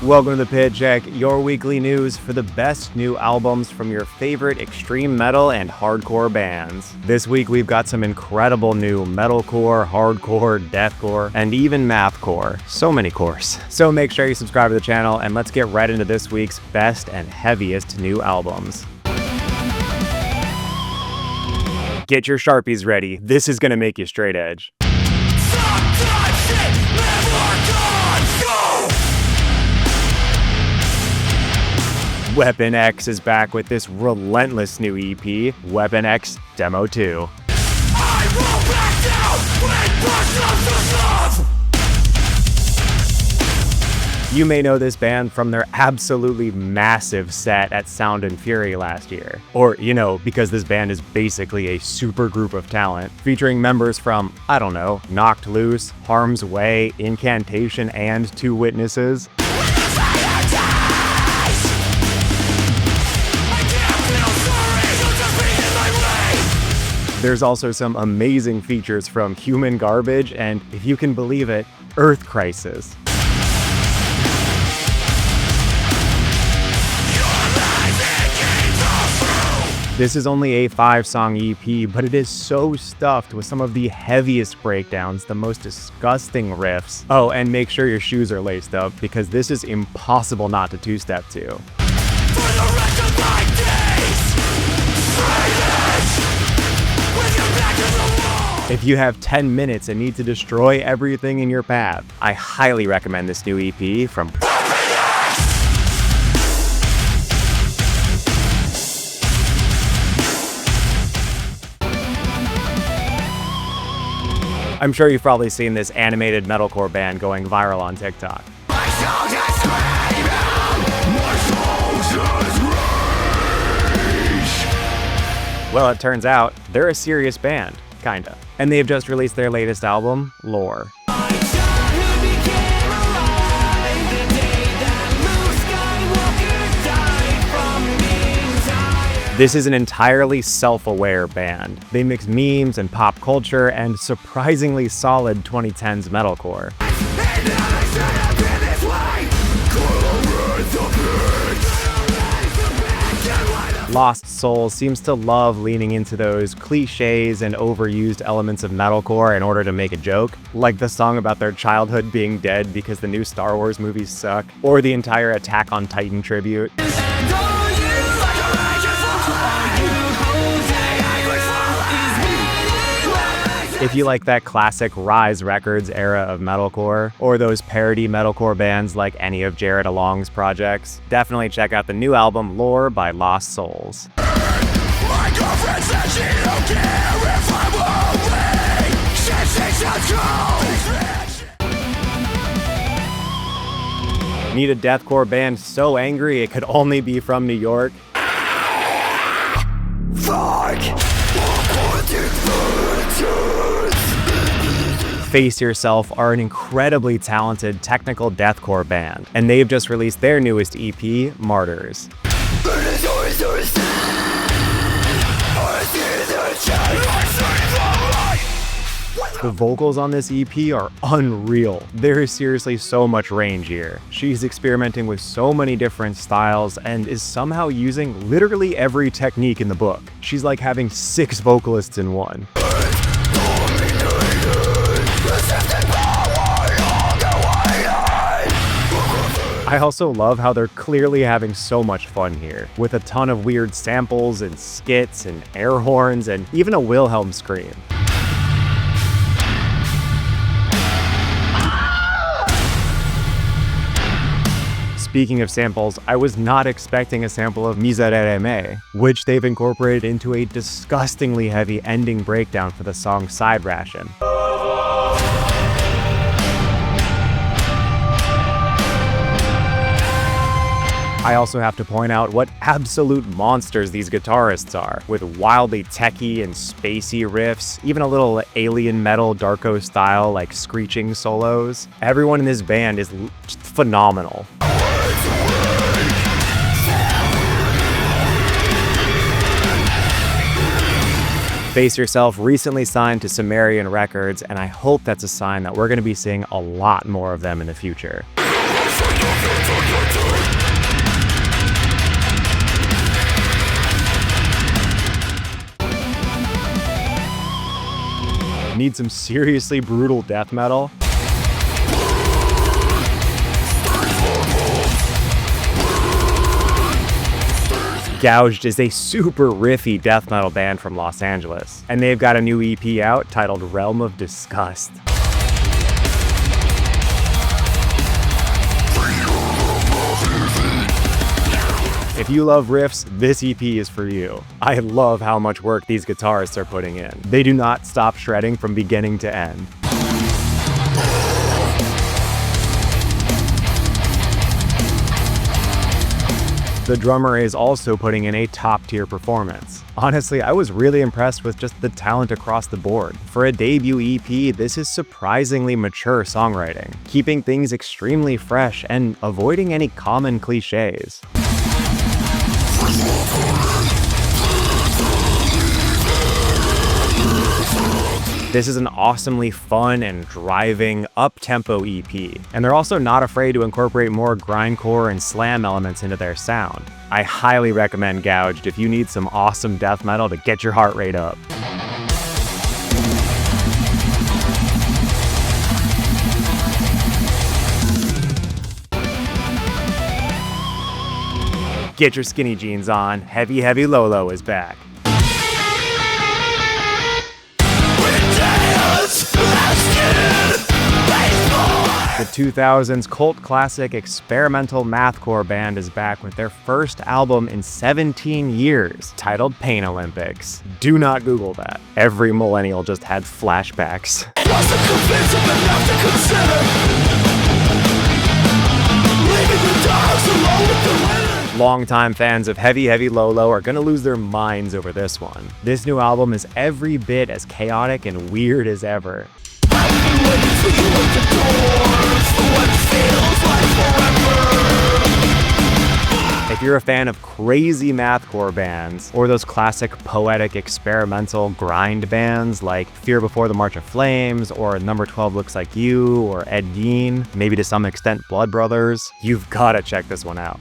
Welcome to the Pit Check, your weekly news for the best new albums from your favorite extreme metal and hardcore bands. This week we've got some incredible new metalcore, hardcore, deathcore, and even mathcore. So many cores. So make sure you subscribe to the channel and let's get right into this week's best and heaviest new albums. Get your Sharpies ready. This is gonna make you straight edge. XWeaponx is back with this relentless new EP, XWeaponx Demo 2. I roll back down with You may know this band from their absolutely massive set at Sound and Fury last year. Or, you know, because this band is basically a super group of talent, featuring members from, I don't know, Knocked Loose, Harm's Way, Incantation, and Two Witnesses. There's also some amazing features from Human Garbage and, if you can believe it, Earth Crisis. This is only a 5-song EP, but it is so stuffed with some of the heaviest breakdowns, the most disgusting riffs. Oh, and make sure your shoes are laced up, because this is impossible not to two-step to. For the rest of my days, if you have 10 minutes and need to destroy everything in your path, I highly recommend this new EP from I'm sure you've probably seen this animated metalcore band going viral on TikTok. Well, it turns out they're a serious band, kinda. And they've just released their latest album, Lore. This is an entirely self-aware band. They mix memes and pop culture and surprisingly solid 2010s metalcore. Lost Soul seems to love leaning into those cliches and overused elements of metalcore in order to make a joke, like the song about their childhood being dead because the new Star Wars movies suck, or the entire Attack on Titan tribute. If you like that classic Rise Records era of metalcore, or those parody metalcore bands like any of Jared Along's projects, definitely check out the new album Lore by Lost Souls. My girlfriend said she don't care if I'm away. Need a deathcore band so angry it could only be from New York? Fuck! Face Yourself are an incredibly talented technical deathcore band, and they've just released their newest EP, Martyrs. The vocals on this EP are unreal. There is seriously so much range here. She's experimenting with so many different styles and is somehow using literally every technique in the book. She's like having 6 vocalists in one. I also love how they're clearly having so much fun here, with a ton of weird samples and skits and air horns and even a Wilhelm scream. Speaking of samples, I was not expecting a sample of Miserere Me, which they've incorporated into a disgustingly heavy ending breakdown for the song Side Ration. I also have to point out what absolute monsters these guitarists are, with wildly techy and spacey riffs, even a little alien metal Darko style like screeching solos. Everyone in this band is phenomenal. Face Yourself recently signed to Sumerian Records, and I hope that's a sign that we're going to be seeing a lot more of them in the future. Need some seriously brutal death metal? Gouged is a super riffy death metal band from Los Angeles, and they've got a new EP out titled Realm of Disgust. If you love riffs, this EP is for you. I love how much work these guitarists are putting in. They do not stop shredding from beginning to end. The drummer is also putting in a top-tier performance. Honestly, I was really impressed with just the talent across the board. For a debut EP, this is surprisingly mature songwriting, keeping things extremely fresh and avoiding any common cliches. This is an awesomely fun and driving, up-tempo EP, and they're also not afraid to incorporate more grindcore and slam elements into their sound. I highly recommend Gouged if you need some awesome death metal to get your heart rate up. Get your skinny jeans on, Heavy Heavy Lolo is back. The 2000s cult classic experimental mathcore band is back with their first album in 17 years, titled Pain Olympics. Do not Google that. Every millennial just had flashbacks. Longtime fans of Heavy Heavy Lolo are gonna lose their minds over this one. This new album is every bit as chaotic and weird as ever. If you're a fan of crazy mathcore bands, or those classic poetic experimental grind bands like Fear Before the March of Flames, or Number 12 Looks Like You, or Ed Gein, maybe to some extent Blood Brothers, you've gotta check this one out.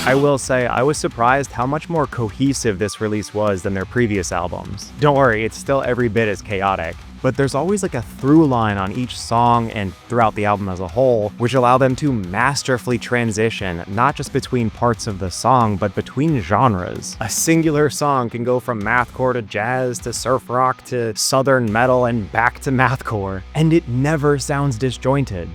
I will say, I was surprised how much more cohesive this release was than their previous albums. Don't worry, it's still every bit as chaotic, but there's always like a through line on each song and throughout the album as a whole, which allow them to masterfully transition not just between parts of the song, but between genres. A singular song can go from mathcore to jazz to surf rock to southern metal and back to mathcore, and it never sounds disjointed.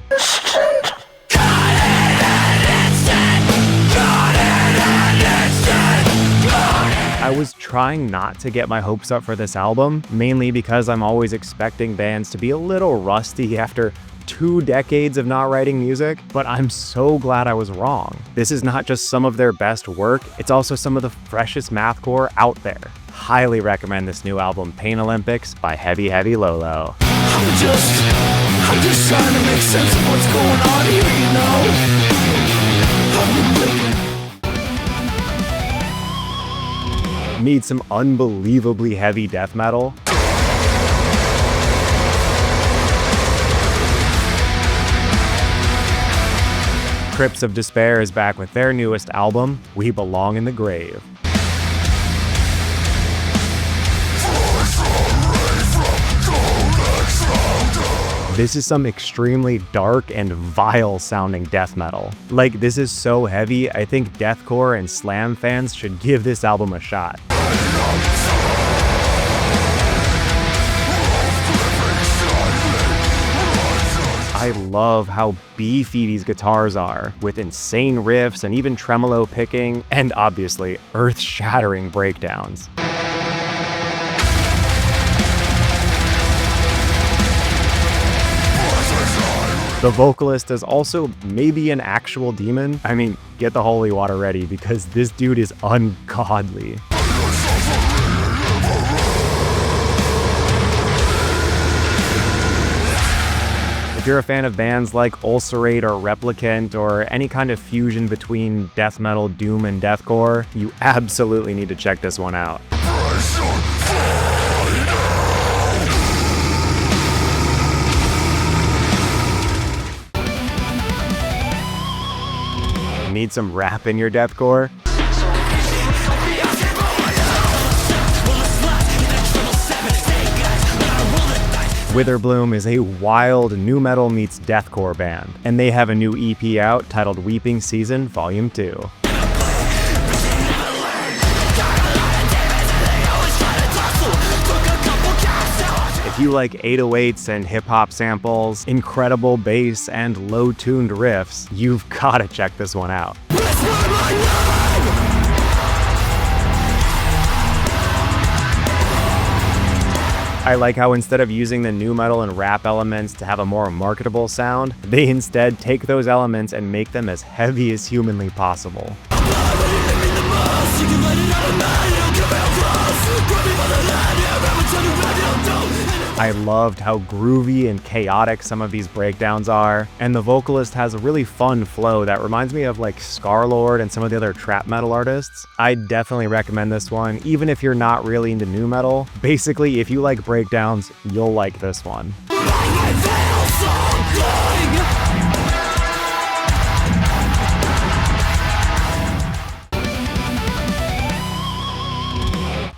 I was trying not to get my hopes up for this album, mainly because I'm always expecting bands to be a little rusty after 2 decades of not writing music, but I'm so glad I was wrong. This is not just some of their best work, it's also some of the freshest mathcore out there. Highly recommend this new album, Pain Olympics by Heavy Heavy Lolo. I'm just trying to make sense of what's going on here, you know? Need some unbelievably heavy death metal? Crypts of Despair is back with their newest album, We Belong in the Grave. This is some extremely dark and vile sounding death metal. Like, this is so heavy, I think deathcore and slam fans should give this album a shot. I love how beefy these guitars are, with insane riffs and even tremolo picking, and obviously, earth-shattering breakdowns. The vocalist is also maybe an actual demon. I mean, get the holy water ready because this dude is ungodly. If you're a fan of bands like Ulcerate or Replicant or any kind of fusion between death metal, doom, and deathcore, you absolutely need to check this one out. Need some rap in your deathcore? Witherbloom is a wild NuMetal meets deathcore band, and they have a new EP out titled Weeping Season Volume 2. If you like 808s and hip-hop samples, incredible bass, and low-tuned riffs, you've gotta check this one out. I like how instead of using the NuMetal and rap elements to have a more marketable sound, they instead take those elements and make them as heavy as humanly possible. I loved how groovy and chaotic some of these breakdowns are, and the vocalist has a really fun flow that reminds me of like Scarlord and some of the other trap metal artists. I definitely recommend this one, even if you're not really into nu metal. Basically, if you like breakdowns, you'll like this one.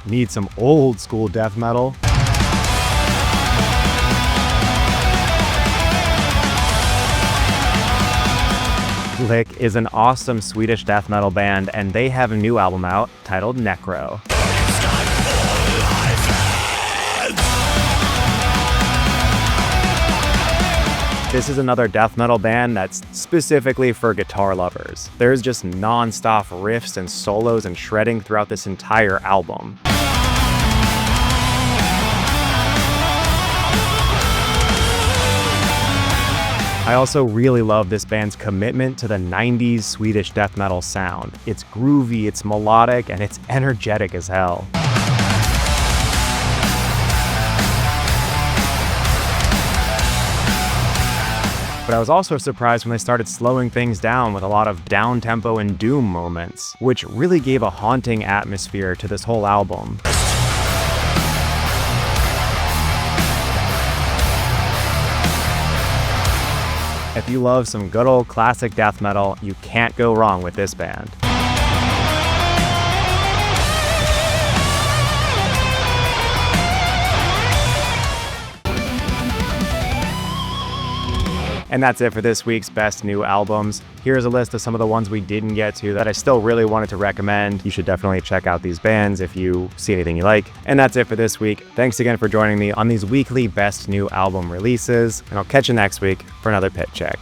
Need some old school death metal? Lick is an awesome Swedish death metal band, and they have a new album out titled Necro. This is another death metal band that's specifically for guitar lovers. There's just non-stop riffs and solos and shredding throughout this entire album. I also really love this band's commitment to the 90s Swedish death metal sound. It's groovy, it's melodic, and it's energetic as hell. But I was also surprised when they started slowing things down with a lot of down-tempo and doom moments, which really gave a haunting atmosphere to this whole album. If you love some good old classic death metal, you can't go wrong with this band. And that's it for this week's best new albums. Here's a list of some of the ones we didn't get to that I still really wanted to recommend. You should definitely check out these bands if you see anything you like. And that's it for this week. Thanks again for joining me on these weekly best new album releases, and I'll catch you next week for another pit check.